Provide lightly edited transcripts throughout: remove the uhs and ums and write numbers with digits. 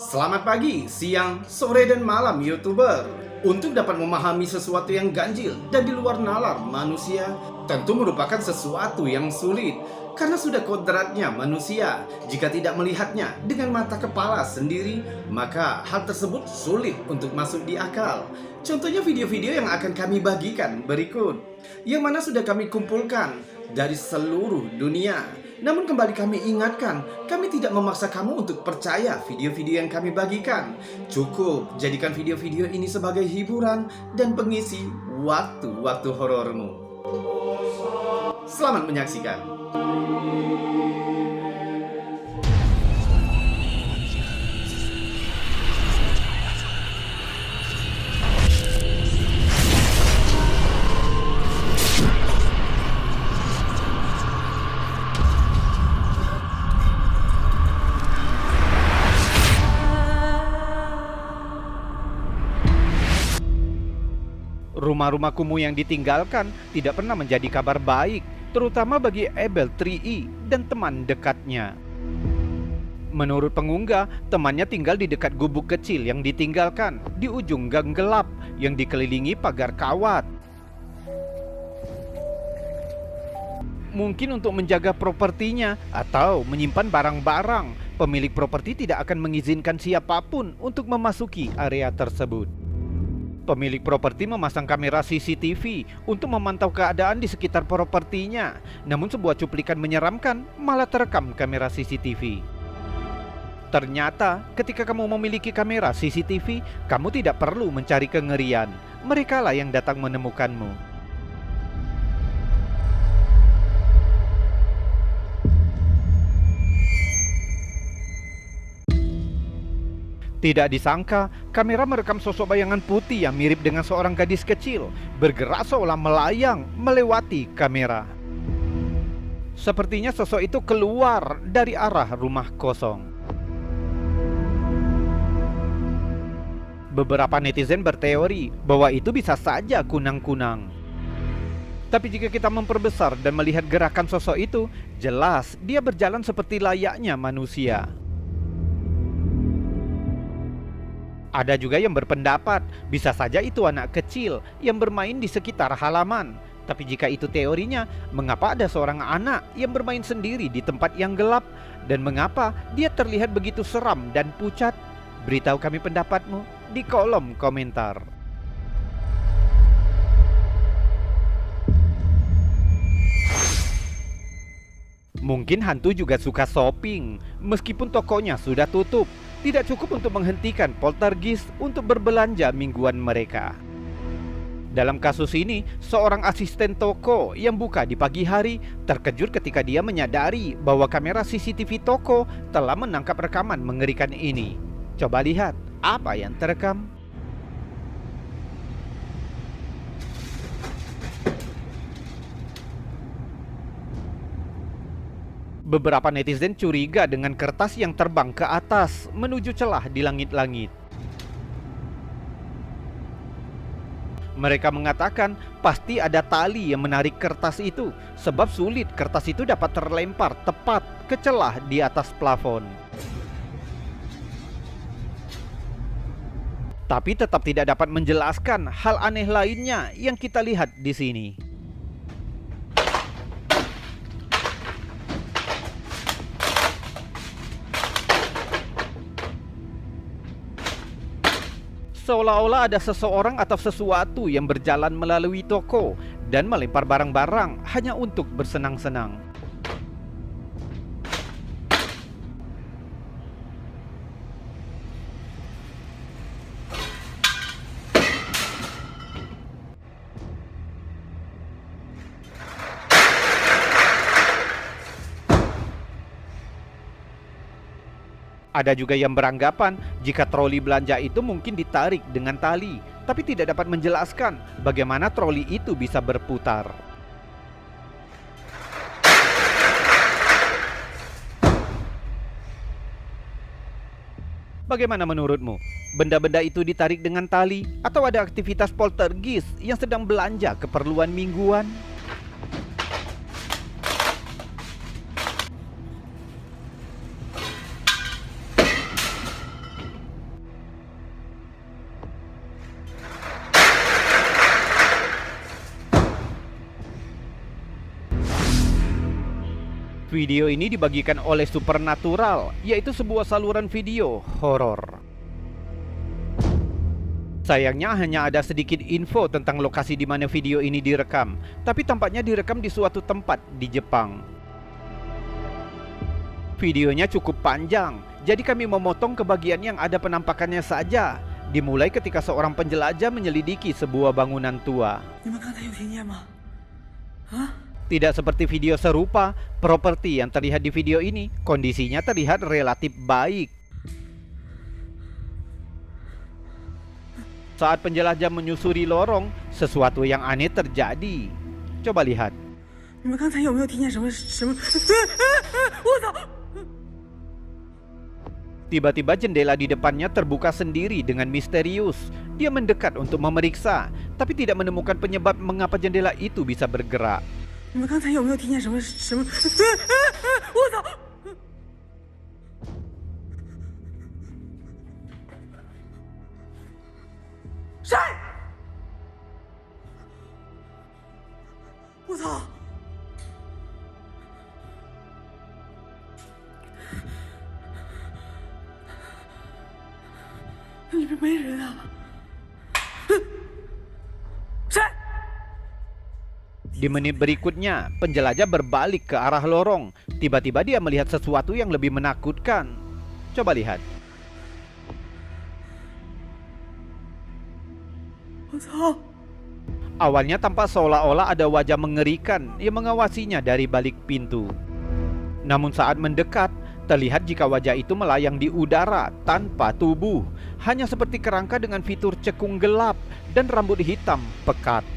Selamat pagi, siang, sore, dan malam YouTuber. Untuk dapat memahami sesuatu yang ganjil dan di luar nalar manusia, tentu merupakan sesuatu yang sulit. Karena sudah kodratnya manusia, jika tidak melihatnya dengan mata kepala sendiri, maka hal tersebut sulit untuk masuk di akal. Contohnya video-video yang akan kami bagikan berikut, yang mana sudah kami kumpulkan dari seluruh dunia. Namun kembali kami ingatkan, kami tidak memaksa kamu untuk percaya video-video yang kami bagikan. Cukup jadikan video-video ini sebagai hiburan dan pengisi waktu-waktu horormu. Selamat menyaksikan. Rumah-rumah kumuh yang ditinggalkan tidak pernah menjadi kabar baik, terutama bagi Abel 3E dan teman dekatnya. Menurut pengunggah, temannya tinggal di dekat gubuk kecil yang ditinggalkan di ujung gang gelap yang dikelilingi pagar kawat. Mungkin untuk menjaga propertinya atau menyimpan barang-barang, pemilik properti tidak akan mengizinkan siapapun untuk memasuki area tersebut. Pemilik properti memasang kamera CCTV untuk memantau keadaan di sekitar propertinya. Namun sebuah cuplikan menyeramkan malah terekam kamera CCTV. Ternyata ketika kamu memiliki kamera CCTV, kamu tidak perlu mencari kengerian. Merekalah yang datang menemukanmu. Tidak disangka, kamera merekam sosok bayangan putih yang mirip dengan seorang gadis kecil, bergerak seolah melayang melewati kamera. Sepertinya sosok itu keluar dari arah rumah kosong. Beberapa netizen berteori bahwa itu bisa saja kunang-kunang. Tapi jika kita memperbesar dan melihat gerakan sosok itu, jelas dia berjalan seperti layaknya manusia. Ada juga yang berpendapat bisa saja itu anak kecil yang bermain di sekitar halaman. Tapi jika itu teorinya, mengapa ada seorang anak yang bermain sendiri di tempat yang gelap? Dan mengapa dia terlihat begitu seram dan pucat? Beritahu kami pendapatmu di kolom komentar. Mungkin hantu juga suka shopping, meskipun tokonya sudah tutup. Tidak cukup untuk menghentikan poltergeist untuk berbelanja mingguan mereka. Dalam kasus ini, seorang asisten toko yang buka di pagi hari terkejut ketika dia menyadari bahwa kamera CCTV toko telah menangkap rekaman mengerikan ini. Coba lihat apa yang terekam. Beberapa netizen curiga dengan kertas yang terbang ke atas menuju celah di langit-langit. Mereka mengatakan pasti ada tali yang menarik kertas itu, sebab sulit kertas itu dapat terlempar tepat ke celah di atas plafon. Tapi tetap tidak dapat menjelaskan hal aneh lainnya yang kita lihat di sini. Seolah-olah ada seseorang atau sesuatu yang berjalan melalui toko dan melempar barang-barang hanya untuk bersenang-senang. Ada juga yang beranggapan jika troli belanja itu mungkin ditarik dengan tali, tapi tidak dapat menjelaskan bagaimana troli itu bisa berputar. Bagaimana menurutmu? Benda-benda itu ditarik dengan tali atau ada aktivitas poltergeist yang sedang belanja keperluan mingguan? Video ini dibagikan oleh Supernatural, yaitu sebuah saluran video horor. Sayangnya hanya ada sedikit info tentang lokasi di mana video ini direkam, tapi tampaknya direkam di suatu tempat di Jepang. Videonya cukup panjang, jadi kami memotong ke bagian yang ada penampakannya saja. Dimulai ketika seorang penjelajah menyelidiki sebuah bangunan tua. Tidak seperti video serupa, properti yang terlihat di video ini kondisinya terlihat relatif baik. Saat penjelajah menyusuri lorong, sesuatu yang aneh terjadi. Coba lihat. Tiba-tiba jendela di depannya terbuka sendiri dengan misterius. Dia mendekat untuk memeriksa, tapi tidak menemukan penyebab mengapa jendela itu bisa bergerak. Di menit berikutnya, penjelajah berbalik ke arah lorong. Tiba-tiba dia melihat sesuatu yang lebih menakutkan. Coba lihat. Awalnya tampak seolah-olah ada wajah mengerikan yang mengawasinya dari balik pintu. Namun saat mendekat, terlihat jika wajah itu melayang di udara tanpa tubuh, hanya seperti kerangka dengan fitur cekung gelap dan rambut hitam pekat.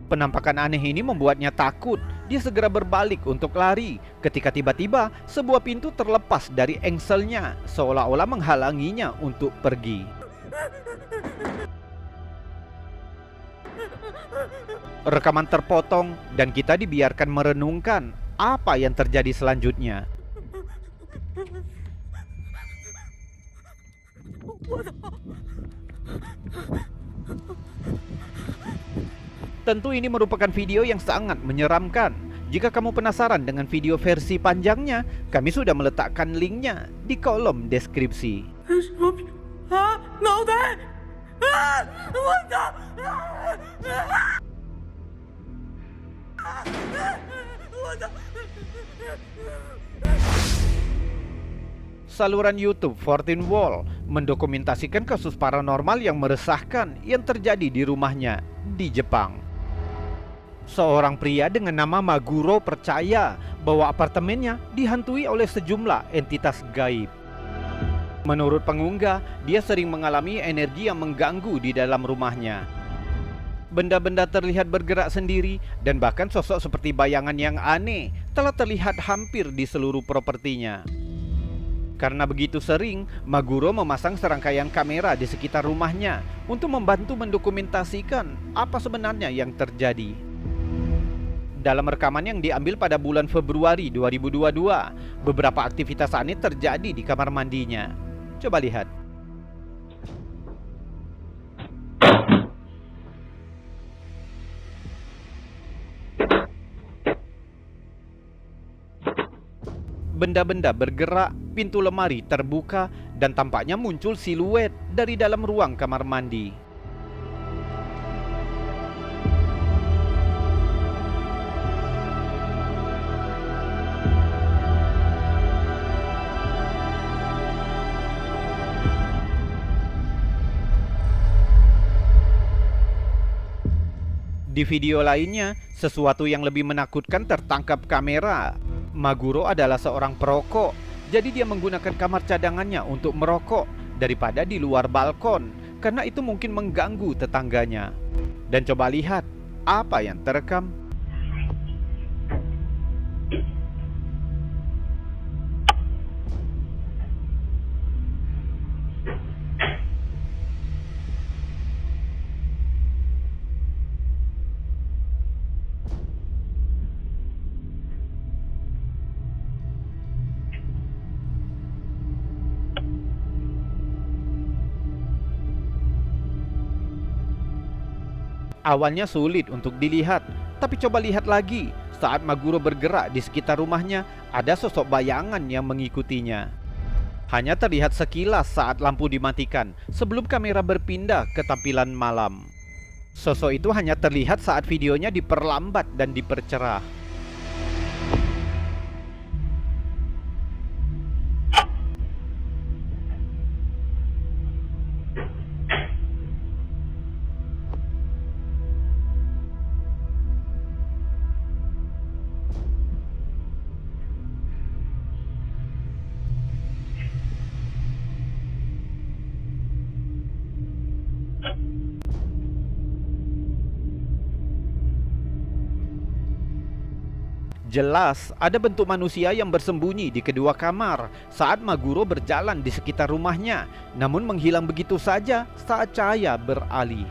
Penampakan aneh ini membuatnya takut. Dia segera berbalik untuk lari ketika tiba-tiba sebuah pintu terlepas dari engselnya, seolah-olah menghalanginya untuk pergi. Rekaman terpotong dan kita dibiarkan merenungkan apa yang terjadi selanjutnya. Tentu ini merupakan video yang sangat menyeramkan. Jika kamu penasaran dengan video versi panjangnya, kami sudah meletakkan linknya di kolom deskripsi. Saluran YouTube 14 Wall mendokumentasikan kasus paranormal yang meresahkan yang terjadi di rumahnya di Jepang. Seorang pria dengan nama Maguro percaya bahwa apartemennya dihantui oleh sejumlah entitas gaib. Menurut pengunggah, dia sering mengalami energi yang mengganggu di dalam rumahnya. Benda-benda terlihat bergerak sendiri dan bahkan sosok seperti bayangan yang aneh telah terlihat hampir di seluruh propertinya. Karena begitu sering, Maguro memasang serangkaian kamera di sekitar rumahnya untuk membantu mendokumentasikan apa sebenarnya yang terjadi. Dalam rekaman yang diambil pada bulan Februari 2022, beberapa aktivitas aneh terjadi di kamar mandinya. Coba lihat. Benda-benda bergerak, pintu lemari terbuka, dan tampaknya muncul siluet dari dalam ruang kamar mandi. Di video lainnya, sesuatu yang lebih menakutkan tertangkap kamera. Maguro adalah seorang perokok, jadi dia menggunakan kamar cadangannya untuk merokok daripada di luar balkon, karena itu mungkin mengganggu tetangganya. Dan coba lihat apa yang terekam. Awalnya sulit untuk dilihat, tapi coba lihat lagi. Saat Maguro bergerak di sekitar rumahnya, ada sosok bayangan yang mengikutinya. Hanya terlihat sekilas saat lampu dimatikan, sebelum kamera berpindah ke tampilan malam. Sosok itu hanya terlihat saat videonya diperlambat dan dipercerah. Jelas ada bentuk manusia yang bersembunyi di kedua kamar saat Maguro berjalan di sekitar rumahnya, namun menghilang begitu saja saat cahaya beralih.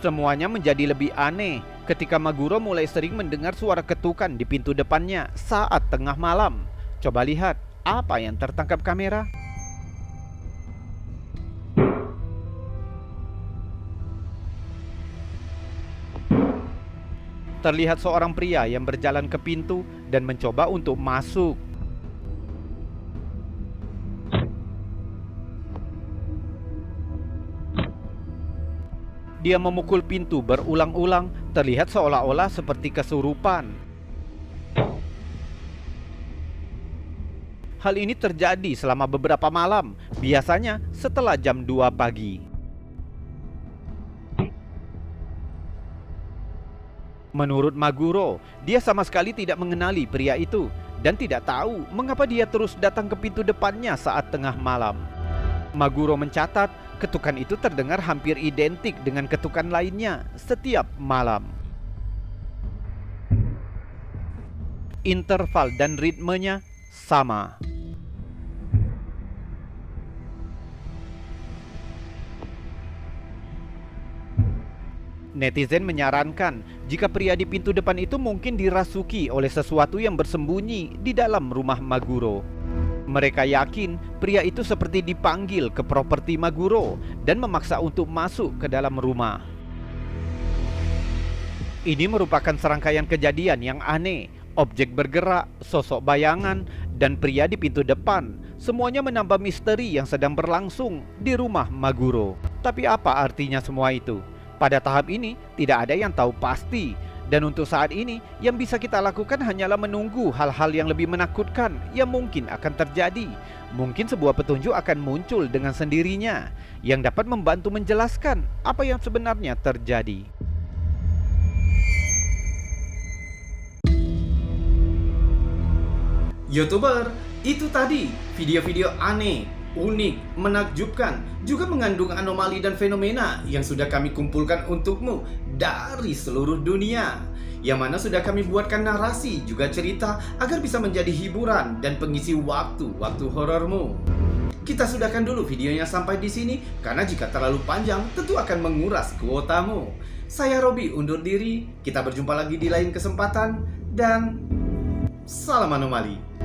Semuanya menjadi lebih aneh ketika Maguro mulai sering mendengar suara ketukan di pintu depannya saat tengah malam. Coba lihat apa yang tertangkap kamera. Terlihat seorang pria yang berjalan ke pintu dan mencoba untuk masuk. Dia memukul pintu berulang-ulang, terlihat seolah-olah seperti kesurupan. Hal ini terjadi selama beberapa malam, biasanya setelah jam 2 pagi. Menurut Maguro, dia sama sekali tidak mengenali pria itu dan tidak tahu mengapa dia terus datang ke pintu depannya saat tengah malam. Maguro mencatat, ketukan itu terdengar hampir identik dengan ketukan lainnya setiap malam. Interval dan ritmenya sama. Netizen menyarankan jika pria di pintu depan itu mungkin dirasuki oleh sesuatu yang bersembunyi di dalam rumah Maguro. Mereka yakin pria itu seperti dipanggil ke properti Maguro dan memaksa untuk masuk ke dalam rumah. Ini merupakan serangkaian kejadian yang aneh. Objek bergerak, sosok bayangan, dan pria di pintu depan. Semuanya menambah misteri yang sedang berlangsung di rumah Maguro. Tapi apa artinya semua itu? Pada tahap ini, tidak ada yang tahu pasti. Dan untuk saat ini, yang bisa kita lakukan hanyalah menunggu hal-hal yang lebih menakutkan yang mungkin akan terjadi. Mungkin sebuah petunjuk akan muncul dengan sendirinya, yang dapat membantu menjelaskan apa yang sebenarnya terjadi. YouTuber, itu tadi video-video aneh, unik, menakjubkan, juga mengandung anomali dan fenomena yang sudah kami kumpulkan untukmu dari seluruh dunia, yang mana sudah kami buatkan narasi juga cerita agar bisa menjadi hiburan dan pengisi waktu-waktu horormu. Kita sudahkan dulu videonya sampai di sini karena jika terlalu panjang tentu akan menguras kuotamu. Saya Robi undur diri, kita berjumpa lagi di lain kesempatan dan salam anomali.